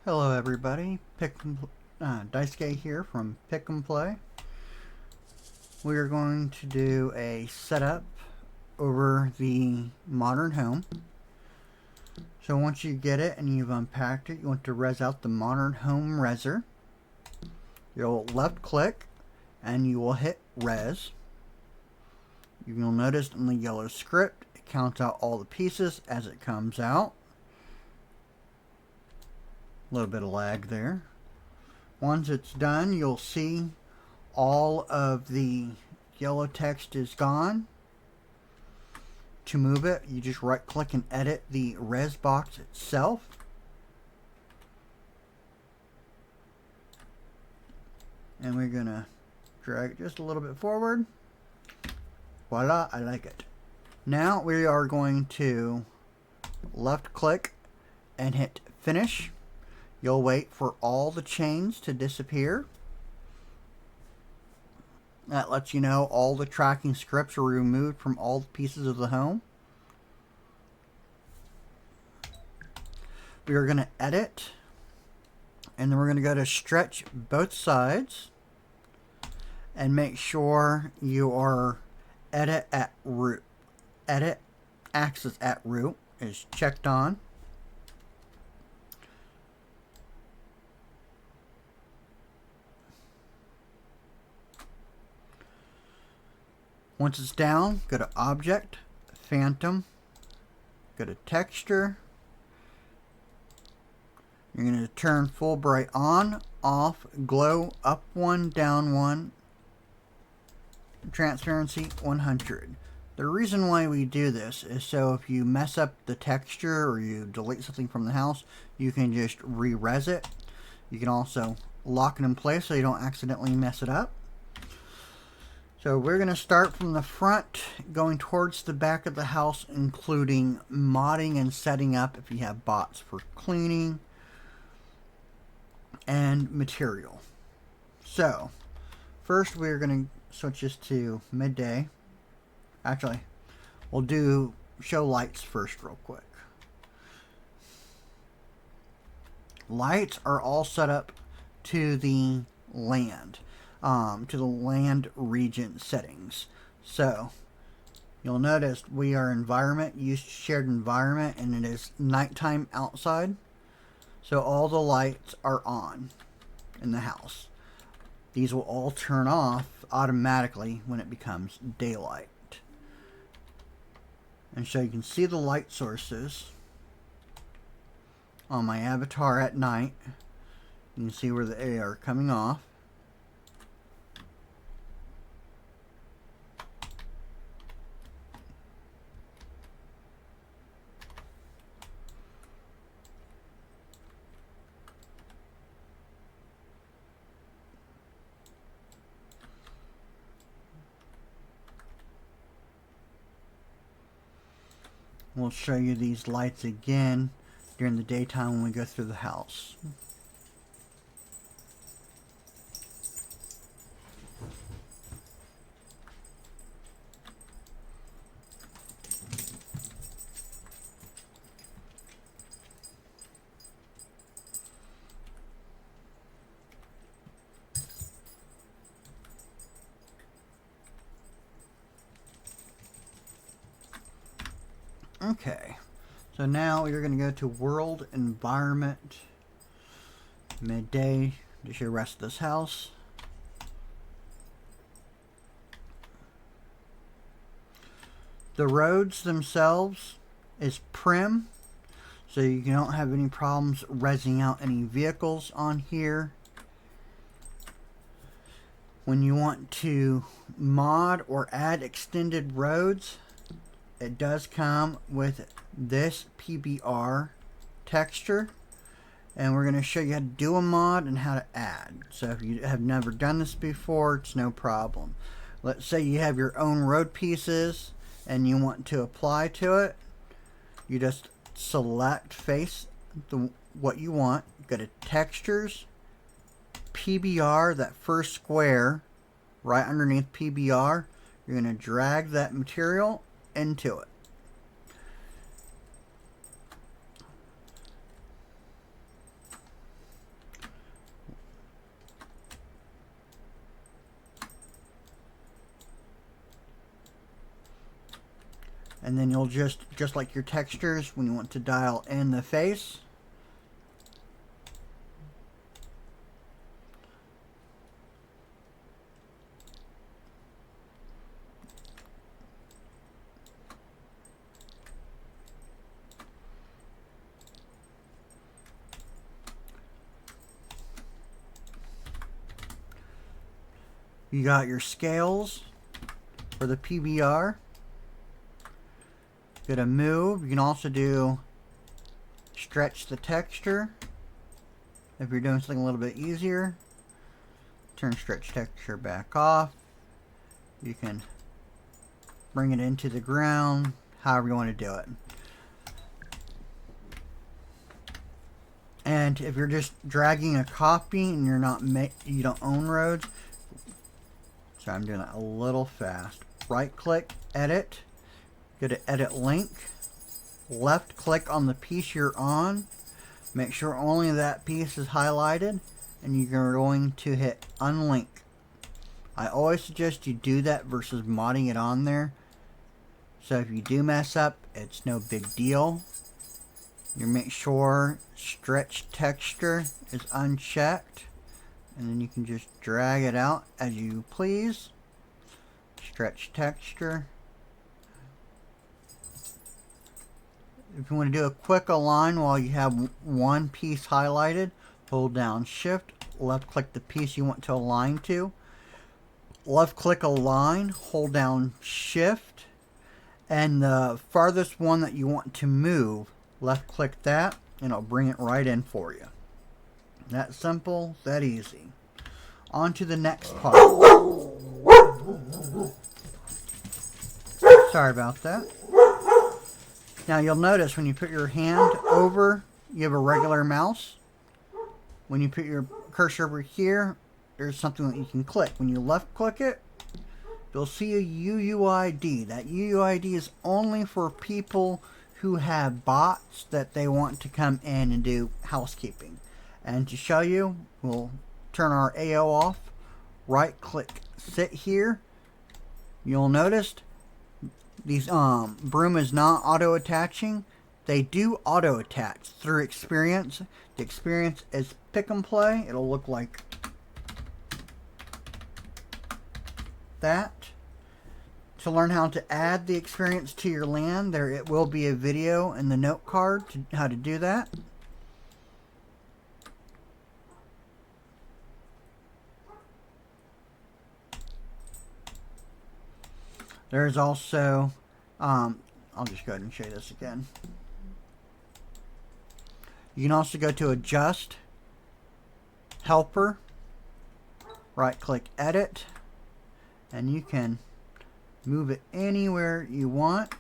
Hello everybody, Daisuke here from Pick and Play. We are going to do a setup over the modern home. So once you get it and you've unpacked it, you want to res out the modern home reser. You'll left click and you will hit res. You'll notice in the yellow script it counts out all the pieces as it comes out. A little bit of lag there. Once it's done, you'll see all of the yellow text is gone. To move it, you just right click and edit the res box itself. And we're gonna drag it just a little bit forward. Voila, I like it. Now we are going to left click and hit finish. You'll wait for all the chains to disappear. That lets you know all the tracking scripts are removed from all the pieces of the home. We are going to edit, and then we're going to go to stretch both sides and make sure your edit axis at root is checked on. Once it's down, go to Object, Phantom, go to Texture. You're going to turn full bright on, off, glow, up 1, down 1, transparency 100. The reason why we do this is so if you mess up the texture or you delete something from the house, you can just re-res it. You can also lock it in place so you don't accidentally mess it up. So we're going to start from the front, going towards the back of the house, including modding and setting up if you have bots for cleaning and material. So first we're going to switch this to midday. Actually, we'll do show lights first real quick. Lights are all set up to the land. To the land region settings. So you'll notice we are environment, use shared environment, and it is nighttime outside. So all the lights are on in the house. These will all turn off automatically when it becomes daylight. And so you can see the light sources on my avatar at night. You can see where they are coming off. We'll show you these lights again during the daytime when we go through the house. Okay, so now you're going to go to World Environment, Midday, to show the rest of this house. The roads themselves is prim, so you don't have any problems resing out any vehicles on here. When you want to mod or add extended roads, it does come with this PBR texture, and we're going to show you how to do a mod and how to add. So if you have never done this before, it's no problem. Let's say you have your own road pieces and you want to apply to it. You just select what you want, go to textures, PBR, that first square right underneath PBR. You're going to drag that material into it. And then you'll just like your textures, when you want to dial in the face, you got your scales for the PBR. Go to move. You can also do stretch the texture if you're doing something a little bit easier. Turn stretch texture back off. You can bring it into the ground, however you want to do it. And if you're just dragging a copy and you're not you don't own roads, so I'm doing it a little fast. Right click, edit, go to edit link, left click on the piece you're on, make sure only that piece is highlighted, and you're going to hit unlink. I always suggest you do that versus modding it on there. So if you do mess up, it's no big deal. You make sure stretch texture is unchecked, and then you can just drag it out as you please. Stretch texture. If you want to do a quick align while you have one piece highlighted, hold down shift, left click the piece you want to align to. Left click align, hold down shift, and the farthest one that you want to move, left click that, and it'll bring it right in for you. That simple, that easy. On to the next part. Sorry about that. Now you'll notice when you put your hand over, you have a regular mouse. When you put your cursor over here, there's something that you can click. When you left click it, you'll see a UUID. That UUID is only for people who have bots that they want to come in and do housekeeping. And to show you, we'll turn our AO off, right click sit here. You'll notice these broom is not auto attaching. They do auto attach through experience. The experience is pick and play. It'll look like that. To learn how to add the experience to your land, it will be a video in the note card to how to do that. There's also, I'll just go ahead and show you this again. You can also go to adjust, helper, right click edit, and you can move it anywhere you want,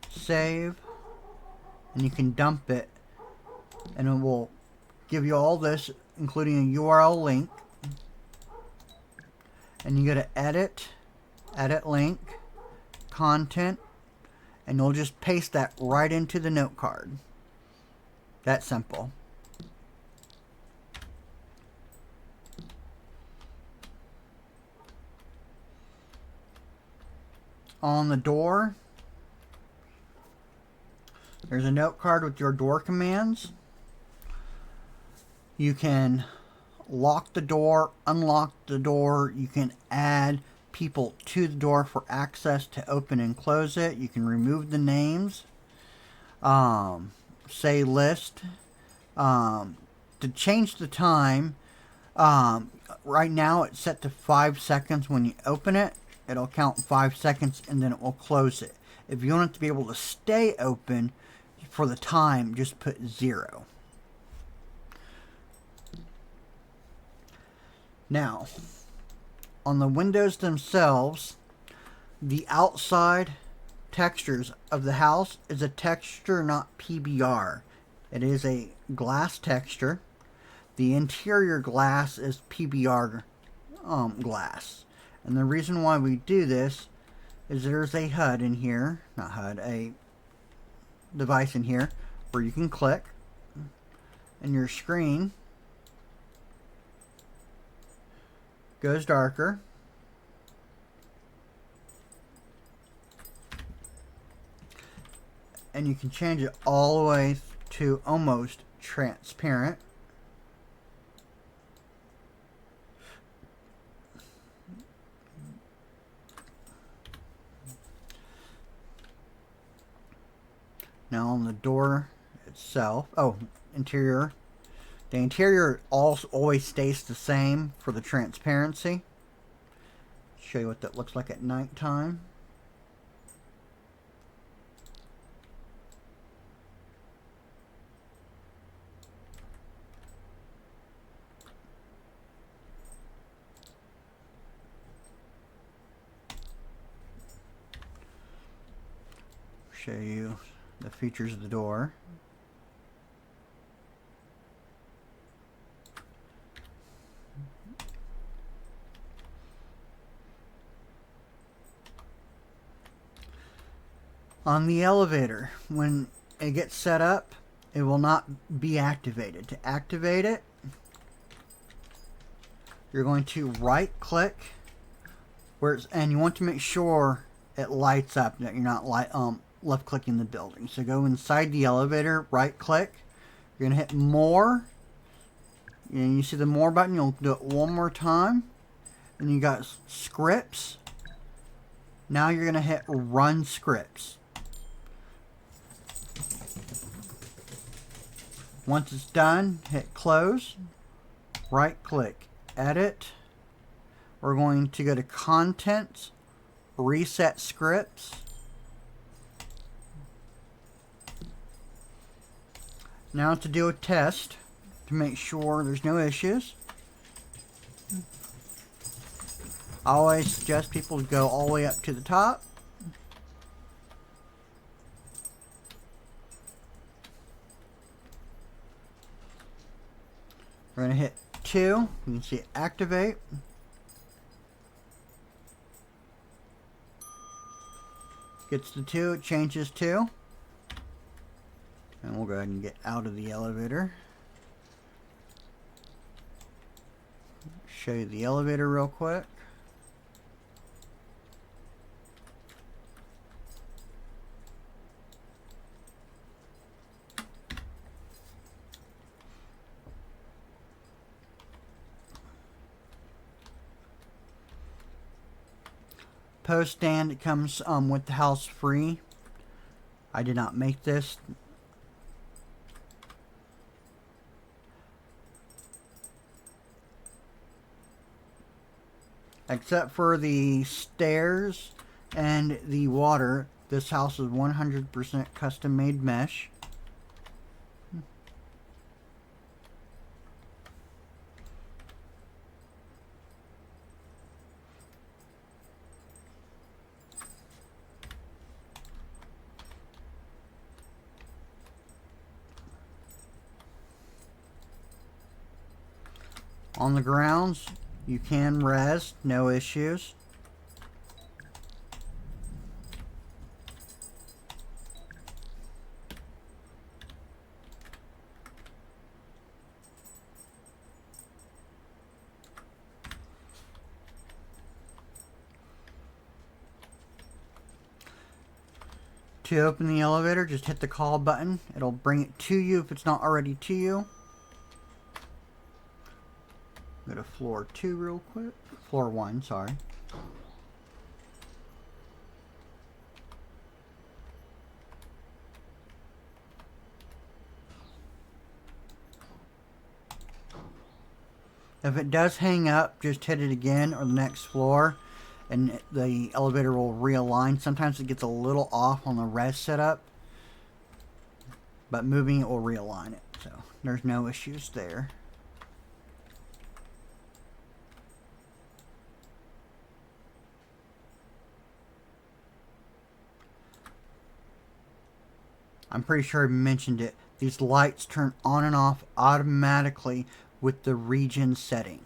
save, and you can dump it, and it will give you all this, including a URL link. And you go to edit, edit link, content, and you'll just paste that right into the note card. That simple. On the door, there's a note card with your door commands. You can lock the door, unlock the door. You can add people to the door for access to open and close it. You can remove the names. Say list. To change the time, right now it's set to 5 seconds when you open it. It'll count 5 seconds and then it will close it. If you want it to be able to stay open for the time, just put 0. Now, on the windows themselves, the outside textures of the house is a texture, not PBR. It is a glass texture. The interior glass is PBR glass. And the reason why we do this is there's a HUD in here, not HUD, a device in here where you can click and your screen goes darker. and you can change it all the way to almost transparent. Now on the door itself, interior. The interior always stays the same for the transparency. Show you what that looks like at nighttime. Show you the features of the door. On the elevator, when it gets set up, it will not be activated. To activate it, you're going to right click and you want to make sure it lights up, that you're not left clicking the building. So go inside the elevator, right click, you're going to hit more, and you see the more button, you'll do it one more time, and you got scripts. Now you're going to hit run scripts. Once it's done, hit close, right click, edit. We're going to go to contents, reset scripts. Now to do a test to make sure there's no issues. I always suggest people go all the way up to the top. We're going to hit 2. You can see it activate. Gets to 2, it changes to. And we'll go ahead and get out of the elevator. Show you the elevator real quick. Post stand, it comes with the house free. I did not make this. Except for the stairs and the water, this house is 100% custom made mesh. On the grounds, you can res, no issues. To open the elevator, just hit the call button. It'll bring it to you if it's not already to you. Go to floor 2 real quick. Floor 1, sorry. If it does hang up, just hit it again or the next floor and the elevator will realign. Sometimes it gets a little off on the res setup, but moving it will realign it. So there's no issues there. I'm pretty sure I mentioned it. These lights turn on and off automatically with the region setting.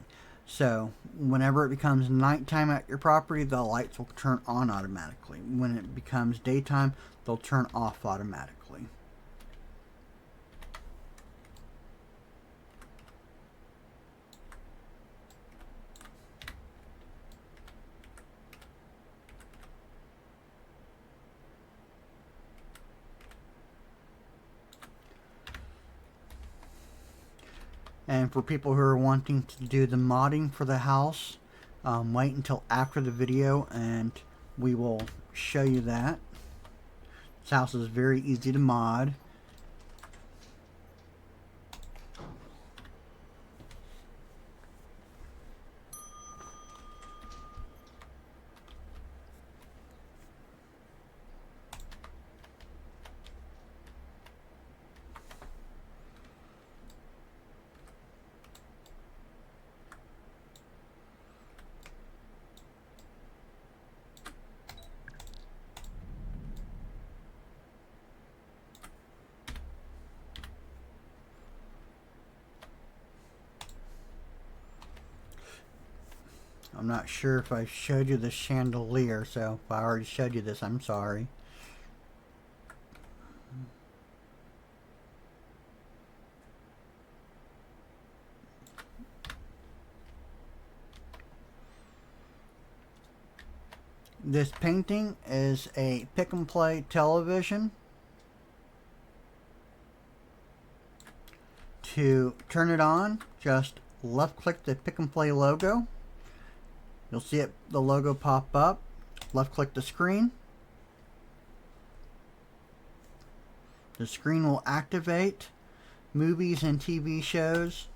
So whenever it becomes nighttime at your property, the lights will turn on automatically. When it becomes daytime, they'll turn off automatically. And for people who are wanting to do the modding for the house, wait until after the video and we will show you that. This house is very easy to mod. I'm not sure if I showed you the chandelier, so if I already showed you this, I'm sorry. This painting is a pick and play television. To turn it on, just left click the pick and play logo. You'll see the logo pop up. Left click the screen. The screen will activate movies and TV shows.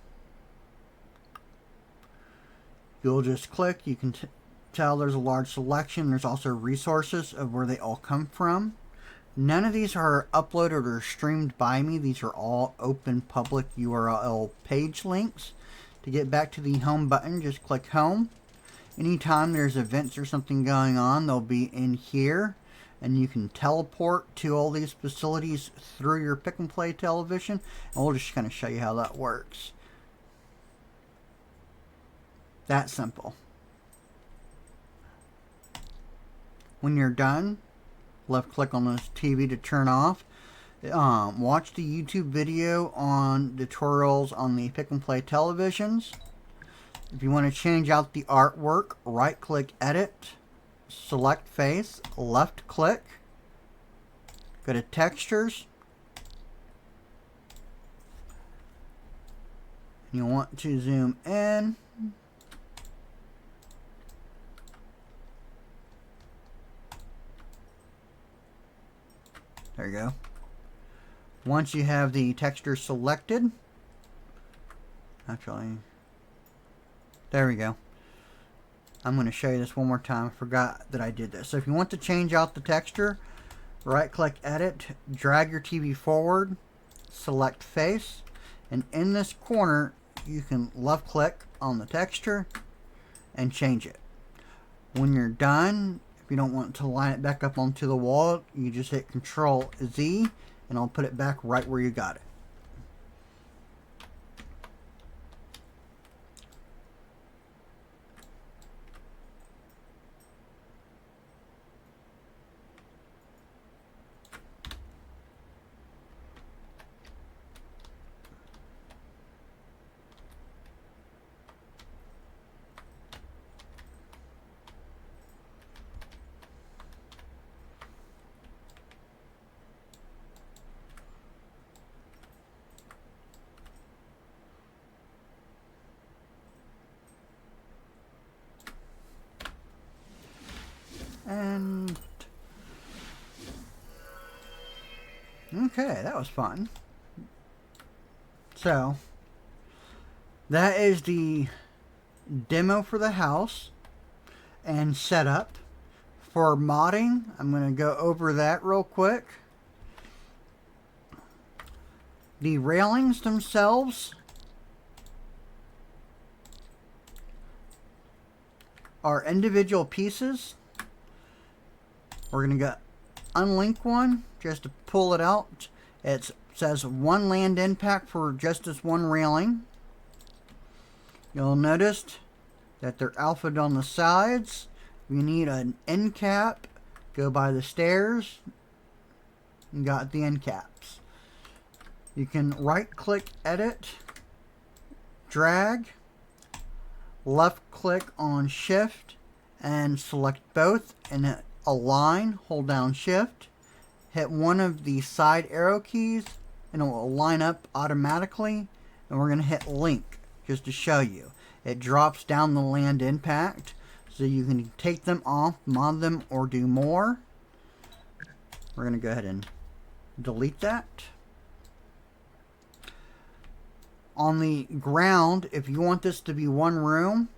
You'll just click. You can tell there's a large selection. There's also resources of where they all come from. None of these are uploaded or streamed by me. These are all open public URL page links. To get back to the home button, just click home. Anytime there's events or something going on, they'll be in here. And you can teleport to all these facilities through your pick and play television. And we'll just kind of show you how that works. That simple. When you're done, left click on this TV to turn off. Watch the YouTube video on tutorials on the pick and play televisions. If you want to change out the artwork, right click edit, select face, left click, go to textures. You want to zoom in. There you go. Once you have the texture selected, actually, there we go. I'm going to show you this one more time. I forgot that I did this. So if you want to change out the texture, right click edit, drag your TV forward, select face, and in this corner you can left click on the texture and change it. When you're done, if you don't want to line it back up onto the wall, you just hit Control Z and I'll put it back right where you got it. And okay, that was fun. So that is the demo for the house and setup. For modding, I'm going to go over that real quick. The railings themselves are individual pieces. We're going to go unlink one just to pull it out. It says one land impact for just this one railing. You'll notice that they're alphabet on the sides. We need an end cap. Go by the stairs. You got the end caps. You can right click edit, drag, left click on shift and select both and align, hold down shift, hit one of the side arrow keys and it will line up automatically and we're going to hit link just to show you. It drops down the land impact so you can take them off, mod them, or do more. We're going to go ahead and delete that. On the ground, if you want this to be one room,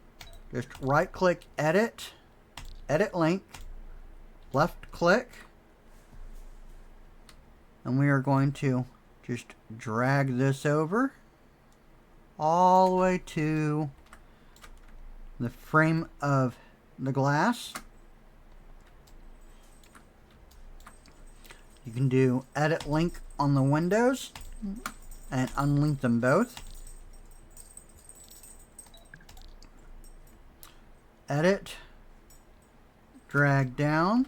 just right click edit, edit link, left click, and we are going to just drag this over all the way to the frame of the glass. You can do edit link on the windows and unlink them both. Edit, drag down,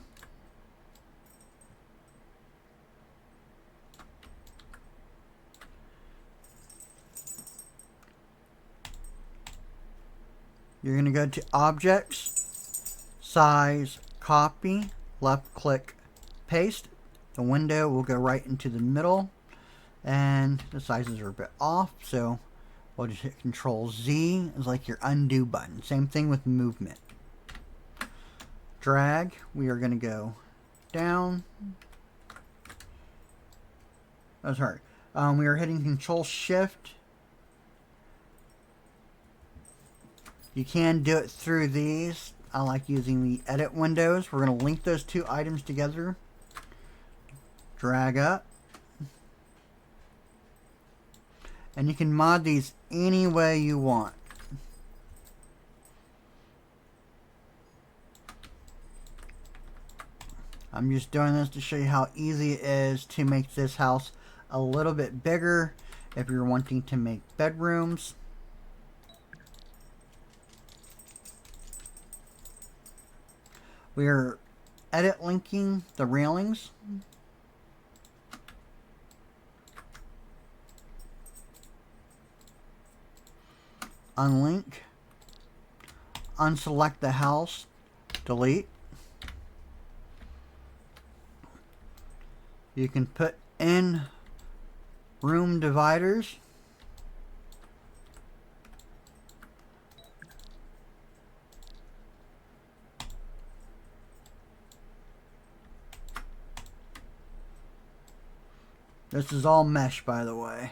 you're going to go to Objects, Size, Copy, left click, Paste. The window will go right into the middle, and the sizes are a bit off, so we'll just hit Control Z. It's like your undo button. Same thing with movement. Drag. We are going to go down. Oh, sorry. We are hitting Control Shift. You can do it through these. I like using the edit windows. We're going to link those two items together. Drag up. And you can mod these any way you want. I'm just doing this to show you how easy it is to make this house a little bit bigger if you're wanting to make bedrooms. We are edit linking the railings. Unlink, unselect the house, delete. You can put in room dividers. This is all mesh, by the way.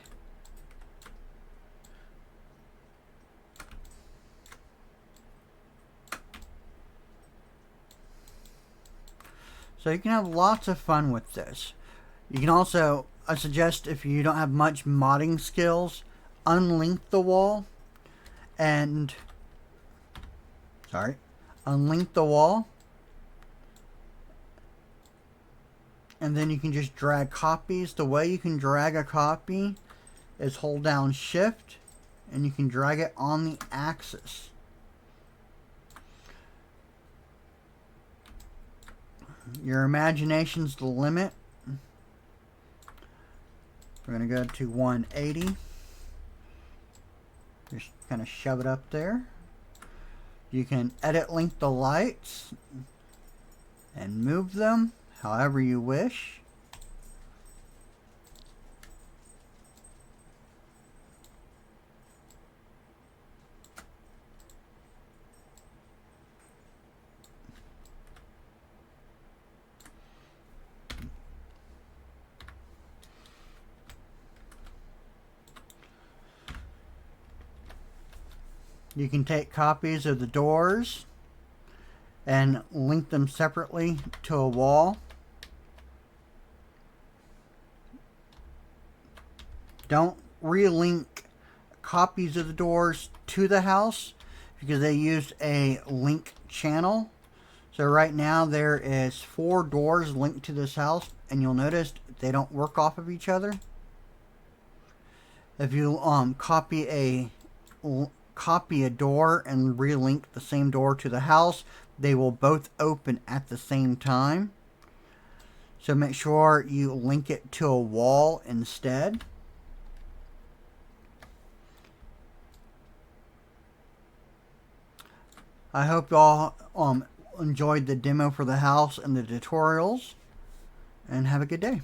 So you can have lots of fun with this. You can also, I suggest if you don't have much modding skills, unlink the wall and, unlink the wall. And then you can just drag copies. The way you can drag a copy is hold down Shift and you can drag it on the axis. Your imagination's the limit. We're going to go to 180. Just kind of shove it up there. You can edit link the lights and move them however you wish. You can take copies of the doors and link them separately to a wall. Don't relink copies of the doors to the house because they used a link channel. So right now there is 4 doors linked to this house and you'll notice they don't work off of each other. If you copy a door and relink the same door to the house, they will both open at the same time. So make sure you link it to a wall instead. I hope you all enjoyed the demo for the house and the tutorials, and have a good day.